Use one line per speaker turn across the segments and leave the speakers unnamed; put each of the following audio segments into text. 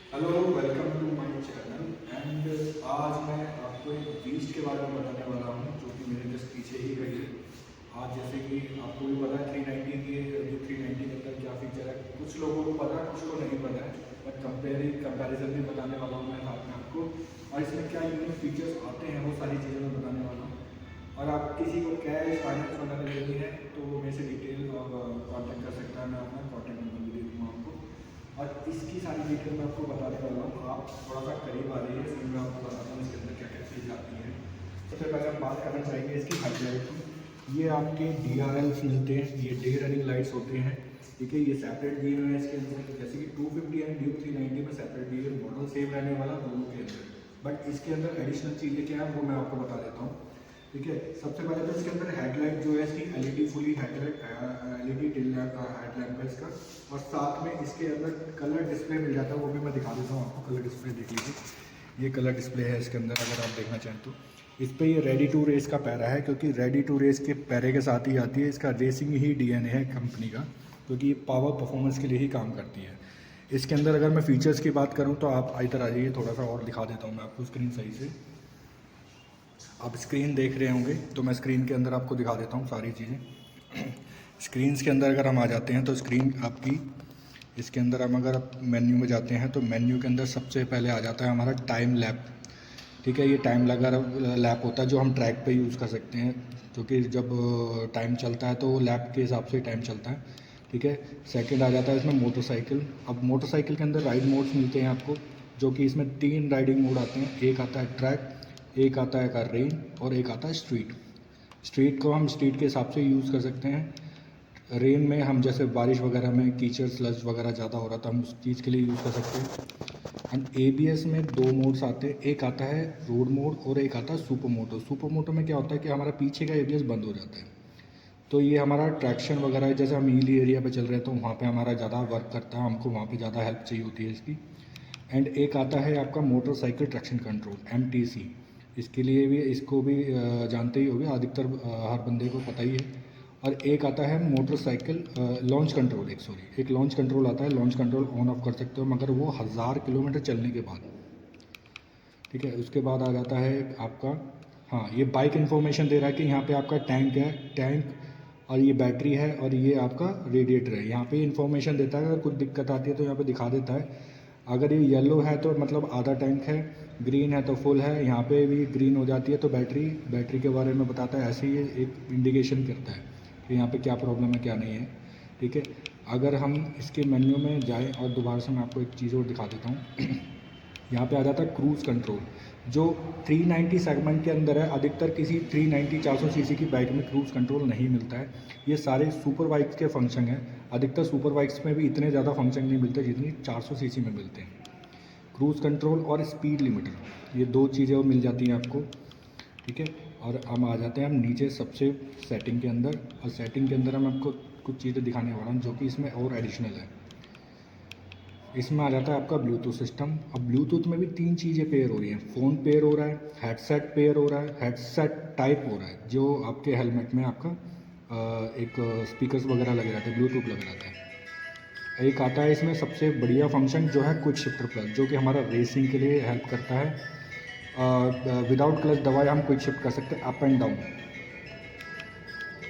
Hello, welcome to my channel. And आज मैं आपको एक बीस्ट के बारे में बताने वाला हूँ जो कि मेरे जस्ट पीछे ही खड़ी है। आज जैसे कि आपको भी पता है 390 की जो 390 के अंदर क्या फीचर है, कुछ लोगों को पता है, कुछ को नहीं पता है। बट कंपैरिजन भी बताने वाला हूँ मैं साथ में आपको, और इसमें क्या यूनिक फीचर्स आते हैं वो सारी चीज़ें मैं बताने वाला हूँ। और आप किसी को कैश फाइनेंस वगैरह लेनी है तो वो मेरे से डिटेल कॉन्टैक्ट कर सकता है। मैं अपना कॉन्टैक्ट नंबर भी दे दूँगा आपको, और इसकी सारी डिटेल मैं आपको बताने वाला हूँ। आप थोड़ा सा करीब आ रही है, फिर मैं आपको बताता हूँ इसके अंदर क्या क्या चीज़ आती है। सबसे पहले हम बात करना चाहेंगे इसकी हेडलाइट की। ये आपके DRLs मिलते हैं, ये डे रनिंग लाइट्स होते हैं। ठीक है, ये सेपरेट दिए हुए हैं इसके अंदर, जैसे कि 250 एंड ड्यूक 390 में सेपरेट दिए हुए, मॉडल सेम रहने वाला दोनों के अंदर। बट इसके अंदर एडिशनल चीज़ें क्या है वो मैं आपको बता देता हूँ। ठीक है, सबसे पहले तो इसके अंदर हेडलाइट जो है इसकी LED fully headlight, LED tail lamp headlamp है इसका। और साथ में इसके अंदर कलर डिस्प्ले मिल जाता है, वो भी मैं दिखा देता हूँ आपको। कलर डिस्प्ले देख लीजिए, ये कलर डिस्प्ले है इसके अंदर, अगर आप देखना चाहें तो। इस पर ये रेडी टू रेस का पैरा है, क्योंकि रेडी टू रेस के पैरे के साथ ही आती है। इसका रेसिंग ही DNA है कंपनी का, क्योंकि ये पावर परफॉर्मेंस के लिए ही काम करती है। इसके अंदर अगर मैं फीचर्स की बात करूँ तो आप इधर आ जाइए, थोड़ा सा और दिखा देता हूँ मैं आपको स्क्रीन सही से। आप स्क्रीन देख रहे होंगे तो मैं स्क्रीन के अंदर आपको दिखा देता हूँ सारी चीज़ें। स्क्रीन्स के अंदर अगर हम आ जाते हैं तो स्क्रीन आपकी, इसके अंदर हम अगर आप मेन्यू में जाते हैं तो मेन्यू के अंदर सबसे पहले आ जाता है हमारा टाइम लैप। ठीक है, ये टाइम लगा लैप होता है जो हम ट्रैक पे यूज़ कर सकते हैं, क्योंकि जब टाइम चलता है तो वो लैप के हिसाब से टाइम चलता है। ठीक है, सेकंड आ जाता है इसमें मोटरसाइकिल। अब मोटरसाइकिल के अंदर राइड मोड्स मिलते हैं आपको, जो कि इसमें 3 राइडिंग मोड आते हैं। एक आता है ट्रैक, एक आता है कार रेन, और एक आता है स्ट्रीट। स्ट्रीट को हम स्ट्रीट के हिसाब से यूज़ कर सकते हैं। रेन में हम जैसे बारिश वगैरह में कीचड़ स्लज वगैरह ज़्यादा हो रहा था, हम उस चीज़ के लिए यूज़ कर सकते हैं। एंड ABS में 2 मोड्स आते हैं, एक आता है रोड मोड और एक आता है सुपर मोटो। सुपर मोटो में क्या होता है कि हमारा पीछे का ABS बंद हो जाता है, तो ये हमारा ट्रैक्शन वगैरह, जैसे हम हिली एरिया पे चल रहे हैं तो वहाँ पे हमारा ज़्यादा वर्क करता है, हमको वहाँ पे ज़्यादा हेल्प चाहिए होती है इसकी। एंड एक आता है आपका मोटरसाइकिल ट्रैक्शन कंट्रोल, MTC। इसके लिए भी, इसको भी जानते ही होंगे अधिकतर, हर बंदे को पता ही है। और एक आता है मोटरसाइकिल लॉन्च कंट्रोल, एक लॉन्च कंट्रोल आता है। लॉन्च कंट्रोल ऑन ऑफ कर सकते हो, मगर वो 1000 किलोमीटर चलने के बाद। ठीक है, उसके बाद आ जाता है आपका, हाँ, ये बाइक इन्फॉर्मेशन दे रहा है कि यहाँ पे आपका टैंक है, टैंक, और ये बैटरी है, और ये आपका रेडिएटर है। यहाँ पे इन्फॉर्मेशन देता है, अगर कुछ दिक्कत आती है तो यहाँ पे दिखा देता है। अगर ये येलो है तो मतलब आधा टैंक है, ग्रीन है तो फुल है। यहाँ पे भी ग्रीन हो जाती है तो बैटरी के बारे में बताता है। ऐसे ही एक इंडिकेशन करता है कि यहाँ पे क्या प्रॉब्लम है क्या नहीं है। ठीक है, अगर हम इसके मेन्यू में जाएँ, और दोबारा से मैं आपको एक चीज़ और दिखा देता हूँ। यहाँ पे आ जाता है क्रूज़ कंट्रोल, जो 390 सेगमेंट के अंदर है। अधिकतर किसी 390 400 सीसी की बाइक में क्रूज़ कंट्रोल नहीं मिलता है। ये सारे सुपर बाइक्स के फंक्शन हैं। अधिकतर सुपर बाइक्स में भी इतने ज़्यादा फंक्शन नहीं मिलते जितनी 400 सीसी में मिलते हैं। क्रूज़ कंट्रोल और स्पीड लिमिटर, ये 2 चीज़ें और मिल जाती हैं आपको। ठीक है, और हम आ जाते हैं हम नीचे सबसे सेटिंग के अंदर, और सेटिंग के अंदर हम आपको कुछ चीज़ें दिखाने वाला हूँ जो कि इसमें और एडिशनल है। इसमें आ जाता है आपका ब्लूटूथ सिस्टम। अब ब्लूटूथ में भी 3 चीज़ें पेयर हो रही हैं। फ़ोन पेयर हो रहा है, हेडसेट पेयर हो रहा है, हेडसेट टाइप हो रहा है, जो आपके हेलमेट में आपका एक स्पीकर्स वगैरह लगे रहते हैं, ब्लूटूथ लगा रहता है। एक आता है इसमें सबसे बढ़िया फंक्शन जो है क्विक शिफ्टर प्लस, जो कि हमारा रेसिंग के लिए हेल्प करता है। विदाउट क्लच दबाए हम क्विक शिफ्ट कर सकते हैं अप एंड डाउन।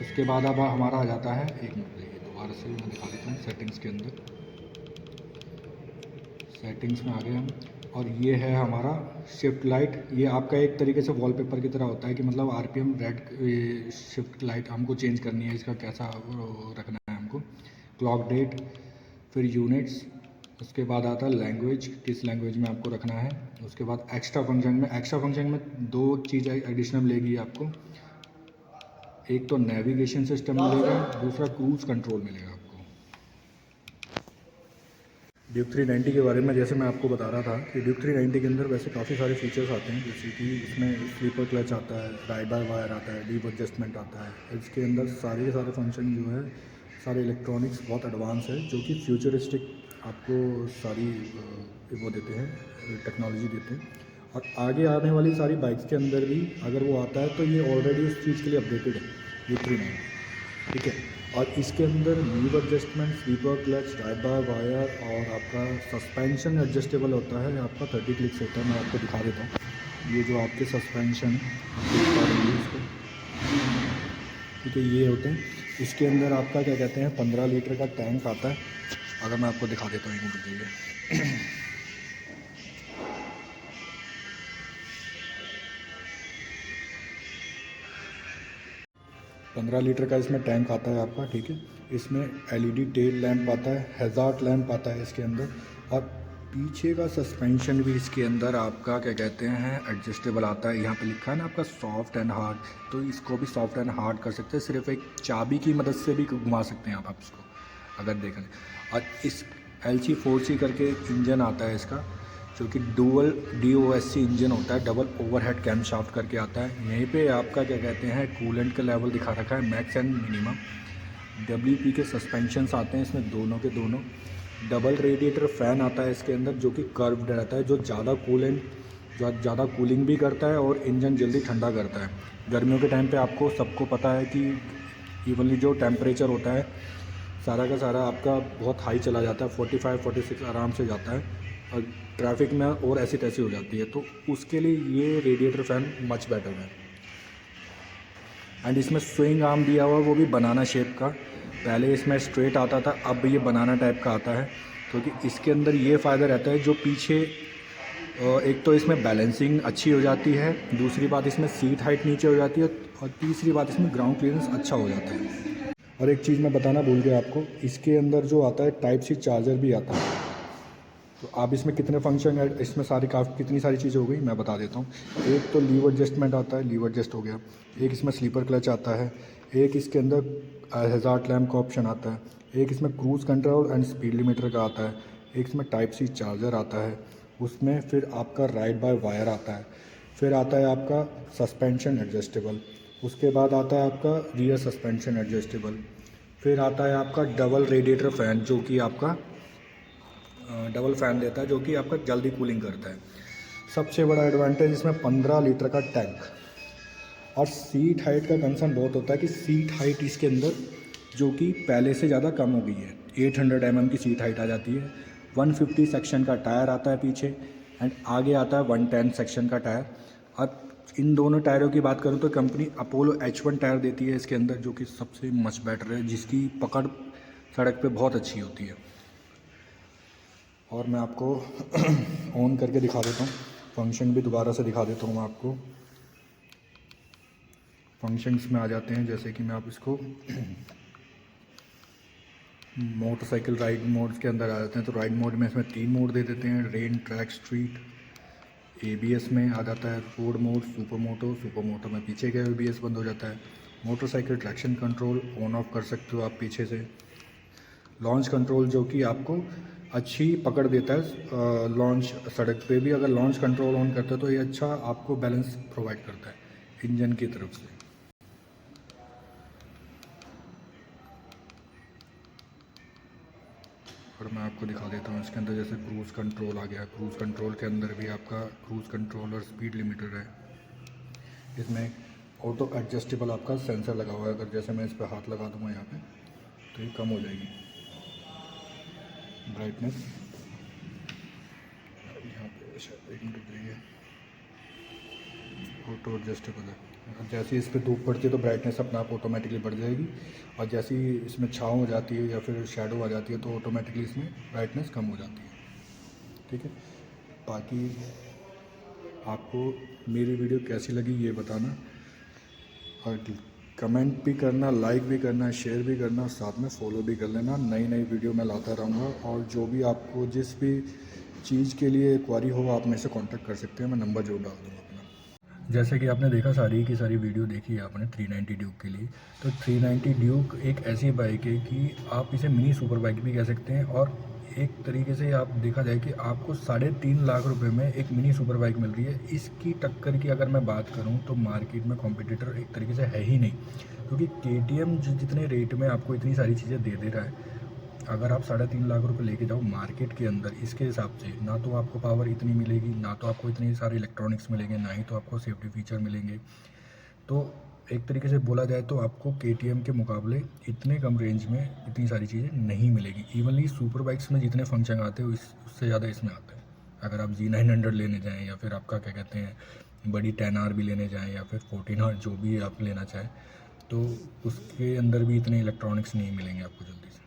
उसके बाद अब हमारा आ जाता है, एक मिनट देखिए दोबारा से मैं दिखा देता हूँ। सेटिंग्स के अंदर, सेटिंग्स में आ गए हम, और ये है हमारा शिफ्ट लाइट। ये आपका एक तरीके से वॉलपेपर की तरह होता है कि मतलब RPM रेड, शिफ्ट लाइट हमको चेंज करनी है, इसका कैसा रखना है हमको। क्लॉक डेट, फिर यूनिट्स, उसके बाद आता है लैंग्वेज, किस लैंग्वेज में आपको रखना है। उसके बाद एक्स्ट्रा फंक्शन में 2 चीज़ एडिशनल मिलेगी आपको। एक तो नेविगेशन सिस्टम मिलेगा, दूसरा क्रूज़ कंट्रोल मिलेगा आपको। ड्यूक 390 के बारे में जैसे मैं आपको बता रहा था कि ड्यूक 390 के अंदर वैसे काफ़ी सारे फीचर्स आते हैं, जैसे कि इसमें स्लीपर क्लच आता है, राइड बाय वायर आता है, डीप एडजस्टमेंट आता है। इसके अंदर सारे के सारे फंक्शन जो है, सारे इलेक्ट्रॉनिक्स बहुत एडवांस है, जो कि फ्यूचरिस्टिक आपको सारी वो देते हैं, टेक्नोलॉजी देते हैं। और आगे आने वाली सारी बाइक्स के अंदर भी अगर वो आता है तो ये ऑलरेडी उस चीज़ के लिए अपडेटेड है, ड्यूक 390। ठीक है, और इसके अंदर leave adjustment, slipper clutch, drive by wire और आपका सस्पेंशन एडजस्टेबल होता है। आपका 30 क्लिक्स होता है। मैं आपको दिखा देता हूँ। ये जो आपके सस्पेंशन इसको, ठीक है, ये होते हैं। इसके अंदर आपका क्या कहते हैं 15 लीटर का टैंक आता है। अगर मैं आपको दिखा देता हूँ, एक मिनट रुकिए। 15 लीटर का इसमें टैंक आता है आपका, ठीक है। इसमें एलईडी टेल लैंप आता है, हैज़ार्ड लैंप आता है इसके अंदर, और पीछे का सस्पेंशन भी इसके अंदर आपका क्या कहते हैं एडजस्टेबल आता है। यहाँ पे लिखा है ना आपका सॉफ्ट एंड हार्ड, तो इसको भी सॉफ्ट एंड हार्ड कर सकते हैं। सिर्फ एक चाबी की मदद से भी घुमा सकते हैं आप इसको, अगर देखें। और इस LC4C करके एक इंजन आता है इसका, जो कि डुअल DOSC इंजन होता है, डबल ओवरहेड कैम शाफ्ट करके आता है। यहीं पे आपका क्या कहते हैं कूलेंट का लेवल दिखा रखा है, मैक्स एंड मिनिमम। WP के सस्पेंशंस आते हैं इसमें, दोनों के दोनों। डबल रेडिएटर फ़ैन आता है इसके अंदर, जो कि कर्व्ड रहता है, जो ज़्यादा कूलिंग भी करता है और इंजन जल्दी ठंडा करता है। गर्मियों के टाइम पे आपको सबको पता है कि इवनली जो टेम्परेचर होता है सारा का सारा आपका बहुत हाई चला जाता है, 45-46 आराम से जाता है, और ट्रैफिक में और ऐसी तैसी हो जाती है। तो उसके लिए ये रेडिएटर फ़ैन मच बेटर है। एंड इसमें स्विंग आर्म दिया हुआ है, वो भी बनाना शेप का। पहले इसमें स्ट्रेट आता था, अब ये बनाना टाइप का आता है। क्योंकि इसके अंदर ये फ़ायदा रहता है, जो पीछे एक तो इसमें बैलेंसिंग अच्छी हो जाती है, दूसरी बात इसमें सीट हाइट नीचे हो जाती है, और तीसरी बात इसमें ग्राउंड क्लियरेंस अच्छा हो जाता है। और एक चीज़ मैं बताना भूल गया आपको, इसके अंदर जो आता है Type-C चार्जर भी आता है। तो आप इसमें कितने फंक्शन है, इसमें कितनी सारी चीज़ें हो गई मैं बता देता हूँ। एक तो लीव एडजस्टमेंट आता है, लीव एडजस्ट हो गया। एक इसमें स्लीपर क्लच आता है। एक इसके अंदर हैज़ार्ड लैम्प का ऑप्शन आता है। एक इसमें cruise control and speed limiter का आता है। एक इसमें Type-C चार्जर आता है। उसमें फिर आपका राइड बाय वायर आता है। फिर आता है आपका सस्पेंशन एडजस्टेबल। उसके बाद आता है आपका रियर सस्पेंशन एडजस्टेबल। फिर आता है आपका डबल रेडिएटर फ़ैन, जो कि आपका डबल फ़ैन देता है, जो कि आपका जल्दी कूलिंग करता है। सबसे बड़ा एडवांटेज इसमें 15 लीटर का टैंक। और सीट हाइट का कंसर्न बहुत होता है कि सीट हाइट इसके अंदर जो कि पहले से ज़्यादा कम हो गई है। 800 mm की सीट हाइट आ जाती है। 150 सेक्शन का टायर आता है पीछे, एंड आगे आता है 110 सेक्शन का टायर। और इन दोनों टायरों की बात करूँ तो कंपनी अपोलो H1 टायर देती है इसके अंदर, जो कि सबसे मच बेटर है, जिसकी पकड़ सड़क पे बहुत अच्छी होती है। और मैं आपको ऑन करके दिखा देता हूँ, फंक्शन भी दोबारा से दिखा देता हूँ मैं आपको। फंक्शंस में आ जाते हैं, जैसे कि मैं आप इसको मोटरसाइकिल राइड मोड्स के अंदर आ जाते हैं। तो राइड मोड में इसमें 3 मोड दे देते हैं, रेन, ट्रैक, स्ट्रीट। ABS में आ जाता है रोड मोड, सुपर मोटो में पीछे का ABS बंद हो जाता है। Motorcycle traction control on off कर सकते हो आप पीछे से। लॉन्च कंट्रोल, जो कि आपको अच्छी पकड़ देता है लॉन्च सड़क पे भी। अगर लॉन्च कंट्रोल ऑन करते हो तो ये अच्छा आपको बैलेंस प्रोवाइड करता है इंजन की तरफ से। और मैं आपको दिखा देता हूँ इसके अंदर, जैसे क्रूज़ कंट्रोल आ गया। क्रूज़ कंट्रोल के अंदर भी आपका क्रूज़ कंट्रोल और स्पीड लिमिटर है। इसमें ऑटो एडजस्टेबल आपका सेंसर लगा हुआ है। अगर जैसे मैं इस पर हाथ लगा दूँगा यहाँ पे, तो ये कम हो जाएगी ब्राइटनेस। यहाँ पे शायद एक मिनट रुकिए, ऑटो एडजस्टेबल है। जैसे इस पर धूप पड़ती है तो ब्राइटनेस अपने आप ऑटोमेटिकली बढ़ जाएगी, और जैसे ही इसमें छाँव हो जाती है या फिर शैडो आ जाती है तो ऑटोमेटिकली इसमें ब्राइटनेस कम हो जाती है। ठीक है, बाकी आपको मेरी वीडियो कैसी लगी ये बताना, और कमेंट भी करना, लाइक भी करना, शेयर भी करना, साथ में फॉलो भी कर लेना। नई नई वीडियो मैं लाता रहूँगा, और जो भी आपको जिस भी चीज़ के लिए क्वारी हो आप मेरे से कांटेक्ट कर सकते हैं। मैं नंबर जरूर डाल दूँगा अपना। जैसे कि आपने देखा, सारी की सारी वीडियो देखी है आपने 390 ड्यूक के लिए। तो 390 ड्यूक एक ऐसी बाइक है कि आप इसे मिनी सुपर बाइक भी कह सकते हैं, और एक तरीके से आप देखा जाए कि आपको 3.5 लाख रुपए में एक मिनी सुपर बाइक मिल रही है। इसकी टक्कर की अगर मैं बात करूं तो मार्केट में कॉम्पिटिटर एक तरीके से है ही नहीं, क्योंकि KTM जितने रेट में आपको इतनी सारी चीज़ें दे दे रहा है, अगर आप 3.5 लाख रुपए लेके जाओ मार्केट के अंदर, इसके हिसाब से ना तो आपको पावर इतनी मिलेगी, ना तो आपको इतनी सारे इलेक्ट्रॉनिक्स मिलेंगे, ना ही तो आपको सेफ्टी फीचर मिलेंगे। तो
एक तरीके से बोला जाए तो आपको KTM के मुकाबले इतने कम रेंज में इतनी सारी चीज़ें नहीं मिलेगी। इवनली सुपर बाइक्स में जितने फंक्शन आते हैं उससे ज़्यादा इसमें आते हैं। अगर आप G900 लेने जाएँ या फिर आपका क्या कहते हैं बड़ी 10R भी लेने जाएँ या फिर 14R जो भी आप लेना चाहें, तो उसके अंदर भी इतने इलेक्ट्रॉनिक्स नहीं मिलेंगे आपको जल्दी से।